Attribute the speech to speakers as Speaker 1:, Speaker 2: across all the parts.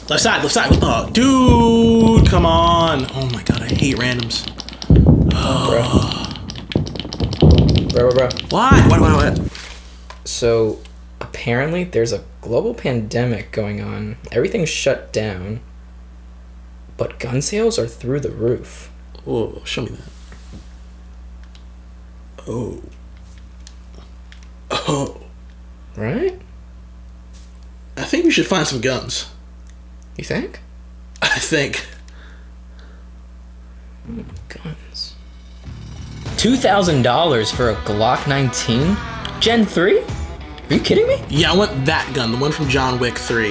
Speaker 1: Left side. Oh, dude, come on. Oh my god, I hate randoms.
Speaker 2: Bro.
Speaker 1: What?
Speaker 2: So, apparently there's a global pandemic going on. Everything's shut down. But gun sales are through the roof.
Speaker 1: Oh, show me that. Oh.
Speaker 2: Right?
Speaker 1: I think we should find some guns.
Speaker 2: You think?
Speaker 1: I think.
Speaker 2: Guns. $2,000 for a Glock 19? Gen 3? Are you kidding me?
Speaker 1: Yeah, I want that gun, the one from John Wick 3.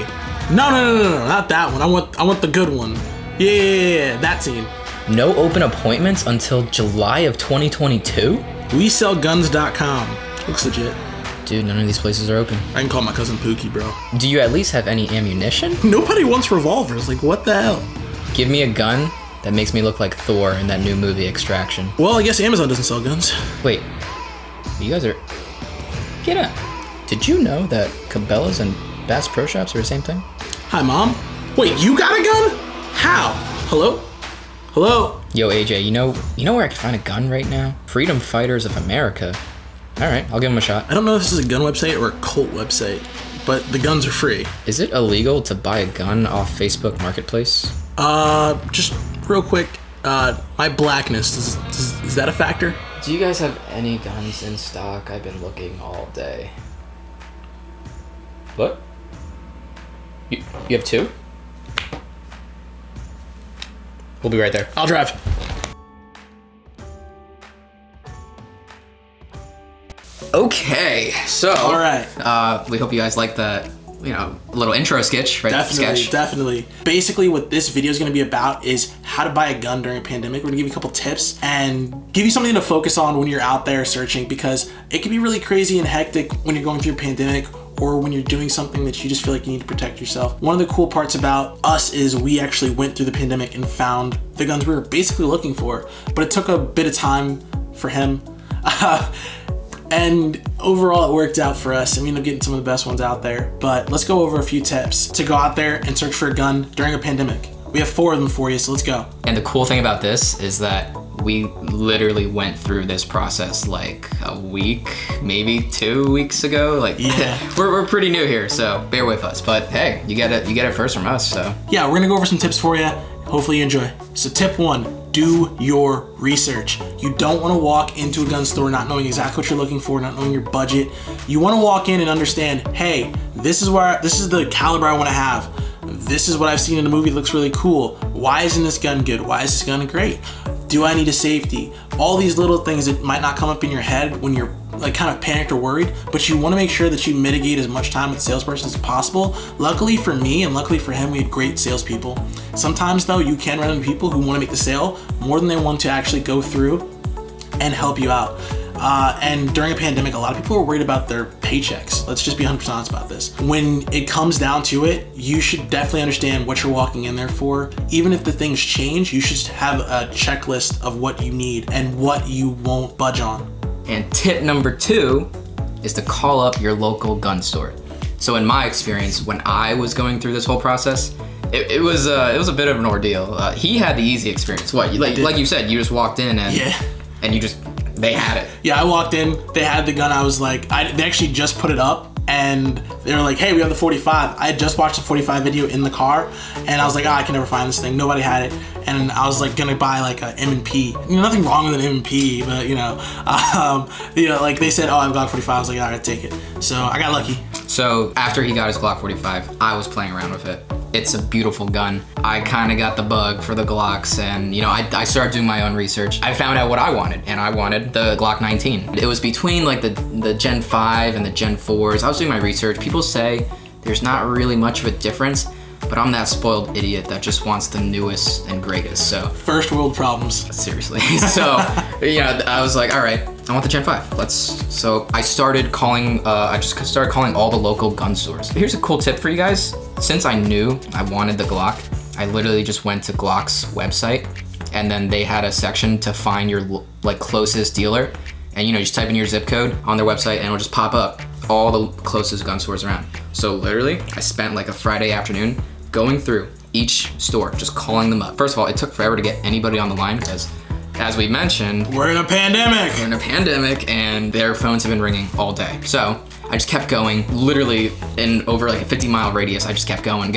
Speaker 1: No, not that one. I want the good one. Yeah, that scene.
Speaker 2: No open appointments until July of 2022?
Speaker 1: WeSellGuns.com. Looks legit.
Speaker 2: Dude, none of these places are open.
Speaker 1: I can call my cousin Pookie, bro.
Speaker 2: Do you at least have any ammunition?
Speaker 1: Nobody wants revolvers. Like, what the hell?
Speaker 2: Give me a gun that makes me look like Thor in that new movie Extraction.
Speaker 1: Well, I guess Amazon doesn't sell guns.
Speaker 2: Wait, you guys are... Get up. Did you know that Cabela's and Bass Pro Shops are the same thing?
Speaker 1: Hi, Mom. Wait, you got a gun? How? Hello?
Speaker 2: Yo, AJ, you know where I could find a gun right now? Freedom Fighters of America. All right, I'll give them a shot.
Speaker 1: I don't know if this is a gun website or a cult website, but the guns are free.
Speaker 2: Is it illegal to buy a gun off Facebook Marketplace?
Speaker 1: Just real quick, my blackness, is that a factor?
Speaker 2: Do you guys have any guns in stock? I've been looking all day. What? You have two? We'll be right there.
Speaker 1: I'll drive.
Speaker 2: Okay, so
Speaker 1: all right.
Speaker 2: We hope you guys like the little intro sketch, right?
Speaker 1: Definitely. Basically, what this video is going to be about is how to buy a gun during a pandemic. We're going to give you a couple tips and give you something to focus on when you're out there searching, because it can be really crazy and hectic when you're going through a pandemic or when you're doing something that you just feel like you need to protect yourself. One of the cool parts about us is we actually went through the pandemic and found the guns we were basically looking for, but it took a bit of time for him. And overall, it worked out for us, and we ended up getting some of the best ones out there. But let's go over a few tips to go out there and search for a gun during a pandemic. We have 4 of them for you, so let's go.
Speaker 2: And the cool thing about this is that we literally went through this process like a week, maybe 2 weeks ago. Like,
Speaker 1: yeah,
Speaker 2: we're pretty new here, so bear with us. But hey, you get it first from us. So
Speaker 1: yeah, we're gonna go over some tips for you. Hopefully you enjoy. So tip 1, do your research. You don't want to walk into a gun store not knowing exactly what you're looking for, not knowing your budget. You want to walk in and understand, hey, this is the caliber I want to have. This is what I've seen in the movie, it looks really cool. Why isn't this gun good? Why is this gun great? Do I need a safety? All these little things that might not come up in your head when you're like kind of panicked or worried, but you want to make sure that you mitigate as much time with the salesperson as possible. Luckily for me and luckily for him, we had great salespeople. Sometimes though, you can run into people who want to make the sale more than they want to actually go through and help you out. And during a pandemic, a lot of people are worried about their paychecks. Let's just be 100% honest about this. When it comes down to it, you should definitely understand what you're walking in there for. Even if the things change, you should have a checklist of what you need and what you won't budge on.
Speaker 2: And tip number 2 is to call up your local gun store. So in my experience, when I was going through this whole process, it was a bit of an ordeal. He had the easy experience. What, like you said, you just walked in and they had it.
Speaker 1: Yeah, I walked in, they had the gun. I was like, they actually just put it up and they were like, hey, we have the 45. I had just watched the 45 video in the car and I was like, I can never find this thing. Nobody had it. And I was like gonna buy like a M&P. Nothing wrong with an M&P, but like they said, oh, I have a Glock 45. I was like, I gotta take it. So I got lucky.
Speaker 2: So after he got his Glock 45, I was playing around with it. It's a beautiful gun. I kind of got the bug for the Glocks and I started doing my own research. I found out what I wanted and I wanted the Glock 19. It was between like the Gen 5 and the Gen 4s. I was doing my research. People say there's not really much of a difference, but I'm that spoiled idiot that just wants the newest and greatest, so.
Speaker 1: First world problems.
Speaker 2: Seriously. So, I was like, all right, I want the Gen 5. So I started calling, I just started calling all the local gun stores. Here's a cool tip for you guys. Since I knew I wanted the Glock, I literally just went to Glock's website and then they had a section to find your like closest dealer. And you just type in your zip code on their website and it'll just pop up all the closest gun stores around. So literally, I spent like a Friday afternoon going through each store, just calling them up. First of all, it took forever to get anybody on the line because, as we mentioned,
Speaker 1: we're in a pandemic.
Speaker 2: And their phones have been ringing all day. So I just kept going, literally in over like a 50-mile radius. I just kept going.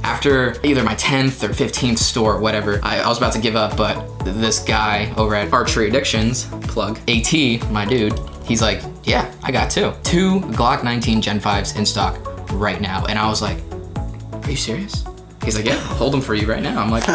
Speaker 2: After either my 10th or 15th store, whatever, I was about to give up, but this guy over at Archery Addictions, plug, AT, my dude, he's like, yeah, I got two Glock 19 Gen 5s in stock right now. And I was like, are you serious? He's like, yeah, I'll hold them for you right now. I'm like,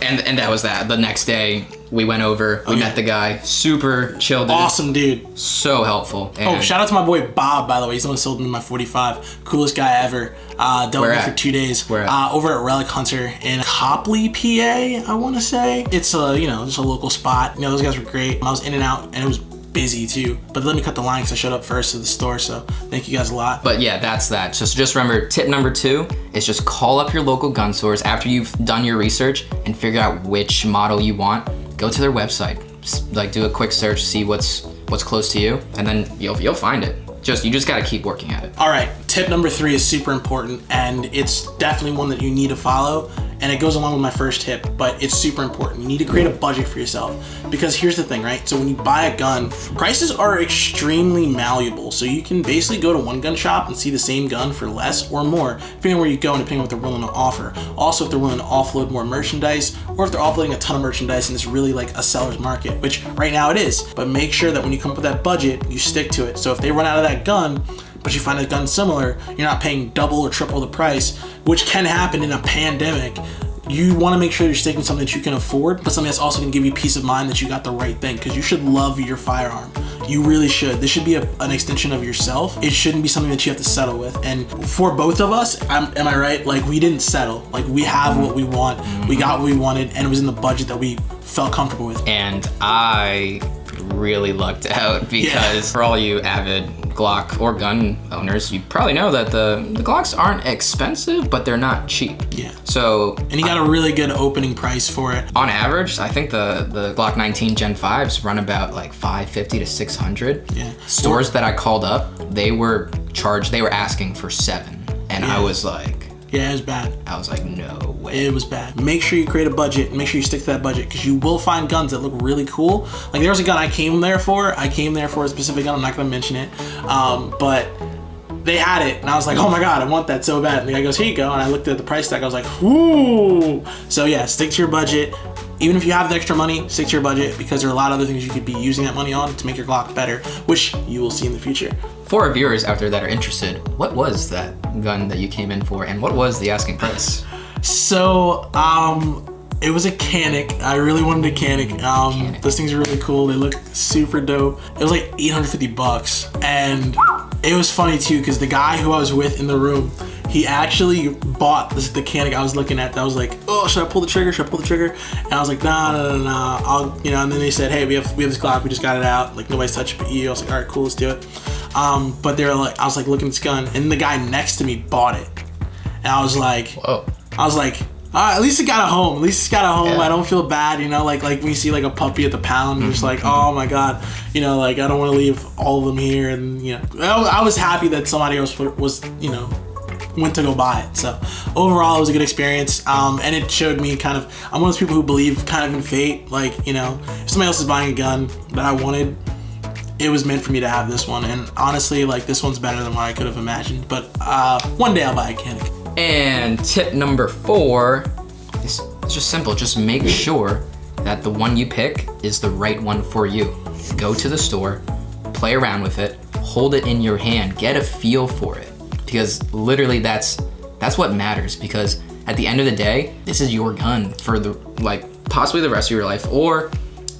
Speaker 2: and that was that. The next day, we went over, we met the guy, super chill dude.
Speaker 1: Awesome dude.
Speaker 2: So helpful. And
Speaker 1: shout out to my boy Bob, by the way. He's the one who sold me my 45. Coolest guy ever. Dealt with me for 2 days.
Speaker 2: Where at?
Speaker 1: Over at Relic Hunter in Copley, PA, I want to say. It's just a local spot. Those guys were great. I was in and out, and it was busy too, but let me cut the line because I showed up first to the store, so thank you guys a lot.
Speaker 2: But yeah, that's that. Just remember, tip number 2 is just call up your local gun stores after you've done your research and figure out which model you want. Go to their website, like do a quick search, see what's close to you, and then you'll find it. You just gotta keep working at it.
Speaker 1: All right, tip number 3 is super important, and it's definitely one that you need to follow, and it goes along with my first tip, but it's super important. You need to create a budget for yourself, because here's the thing, right? So when you buy a gun, prices are extremely malleable, so you can basically go to one gun shop and see the same gun for less or more, depending on where you go and depending on what they're willing to offer. Also, if they're willing to offload more merchandise, or if they're offloading a ton of merchandise and it's really like a seller's market, which right now it is, but make sure that when you come up with that budget, you stick to it. So if they run out of that gun, but you find a gun similar, you're not paying double or triple the price, which can happen in a pandemic. You want to make sure you're sticking to something that you can afford, but something that's also going to give you peace of mind that you got the right thing, because you should love your firearm. You really should. This should be an extension of yourself. It shouldn't be something that you have to settle with. And for both of us, am I right? Like, we didn't settle. Like, we have what we want. We got what we wanted, and it was in the budget that we felt comfortable with.
Speaker 2: And I really lucked out because for all you avid Glock or gun owners, you probably know that the Glocks aren't expensive, but they're not cheap.
Speaker 1: Yeah.
Speaker 2: So
Speaker 1: and you got a really good opening price for it.
Speaker 2: On average, I think the Glock 19 Gen 5s run about like $550 to $600.
Speaker 1: Yeah.
Speaker 2: Stores that I called up, they were asking for $7, and I was like,
Speaker 1: yeah, it was bad.
Speaker 2: I was like, no way.
Speaker 1: It was bad. Make sure you create a budget. Make sure you stick to that budget, because you will find guns that look really cool. Like, there was a gun I came there for. I came there for a specific gun. I'm not going to mention it. But they had it, and I was like, oh my God, I want that so bad. And the guy goes, here you go. And I looked at the price tag. I was like, whoo. So yeah, stick to your budget. Even if you have the extra money, stick to your budget, because there are a lot of other things you could be using that money on to make your Glock better, which you will see in the future.
Speaker 2: For our viewers out there that are interested, what was that gun that you came in for, and what was the asking price?
Speaker 1: So, it was a Canic. I really wanted a Canic. Those things are really cool. They look super dope. It was like $850, and it was funny too, because the guy who I was with in the room, he actually bought the Canic I was looking at. I was like, oh, should I pull the trigger? And I was like, nah. And then they said, hey, we have this Glock. We just got it out. Like, nobody's touched it but you. I was like, all right, cool, let's do it. But they're like, I was like looking at this gun, and the guy next to me bought it, and I was like,
Speaker 2: whoa.
Speaker 1: I was like, at least it got a home.
Speaker 2: Yeah.
Speaker 1: I don't feel bad, like when you see like a puppy at the pound, you're just like, oh my God, like I don't want to leave all of them here, and I was happy that somebody else was went to go buy it. So overall, it was a good experience, and it showed me I'm one of those people who believe kind of in fate. Like, if somebody else is buying a gun that I wanted, it was meant for me to have this one. And honestly, like, this one's better than what I could have imagined. But one day I'll buy a Canic.
Speaker 2: And tip number 4 is just simple. Just make sure that the one you pick is the right one for you. Go to the store, play around with it, hold it in your hand, get a feel for it. Because literally that's what matters. Because at the end of the day, this is your gun for possibly the rest of your life, or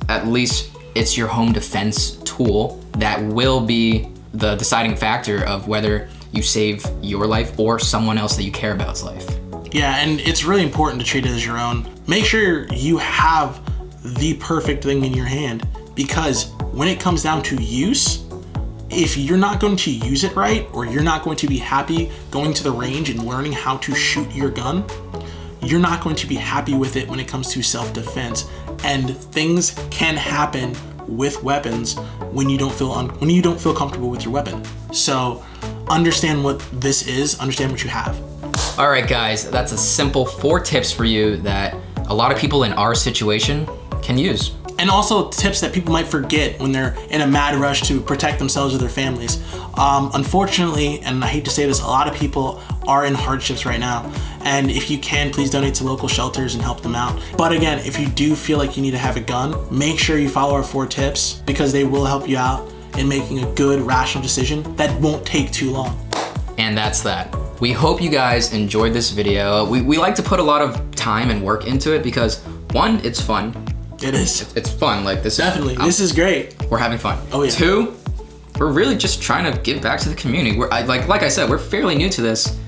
Speaker 2: at least it's your home defense tool that will be the deciding factor of whether you save your life or someone else that you care about's life.
Speaker 1: Yeah, and it's really important to treat it as your own. Make sure you have the perfect thing in your hand, because when it comes down to use, if you're not going to use it right, or you're not going to be happy going to the range and learning how to shoot your gun, you're not going to be happy with it when it comes to self-defense. And things can happen with weapons when you don't feel comfortable with your weapon. So understand what this is, understand what you have.
Speaker 2: All right, guys, that's a simple 4 tips for you that a lot of people in our situation can use.
Speaker 1: And also tips that people might forget when they're in a mad rush to protect themselves or their families. Unfortunately, and I hate to say this, a lot of people are in hardships right now. And if you can, please donate to local shelters and help them out. But again, if you do feel like you need to have a gun, make sure you follow our 4 tips because they will help you out in making a good, rational decision that won't take too long.
Speaker 2: And that's that. We hope you guys enjoyed this video. We like to put a lot of time and work into it because 1, it's fun.
Speaker 1: It is.
Speaker 2: It's fun. Like this.
Speaker 1: Definitely. This is great.
Speaker 2: We're having fun.
Speaker 1: Oh yeah.
Speaker 2: 2, we're really just trying to give back to the community. Like I said, we're fairly new to this,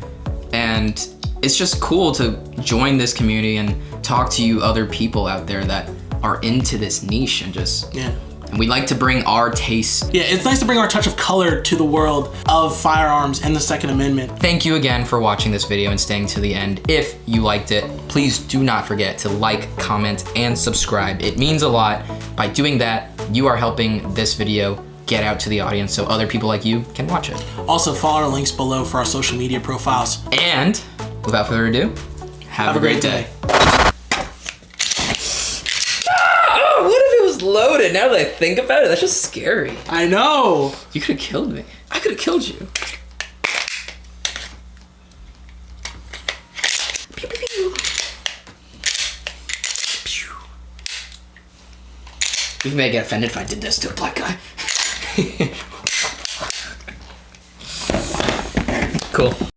Speaker 2: and it's just cool to join this community and talk to you other people out there that are into this niche and just And we like to bring our tastes.
Speaker 1: Yeah, it's nice to bring our touch of color to the world of firearms and the Second Amendment.
Speaker 2: Thank you again for watching this video and staying to the end. If you liked it, please do not forget to like, comment, and subscribe. It means a lot. By doing that, you are helping this video get out to the audience so other people like you can watch it.
Speaker 1: Also, follow our links below for our social media profiles.
Speaker 2: And without further ado, have a great day. What if it was loaded? Now that I think about it, that's just scary.
Speaker 1: I know.
Speaker 2: You could have killed me. I could have killed you. Pew, pew, pew. Pew. You may get offended if I did this to a black guy. Cool.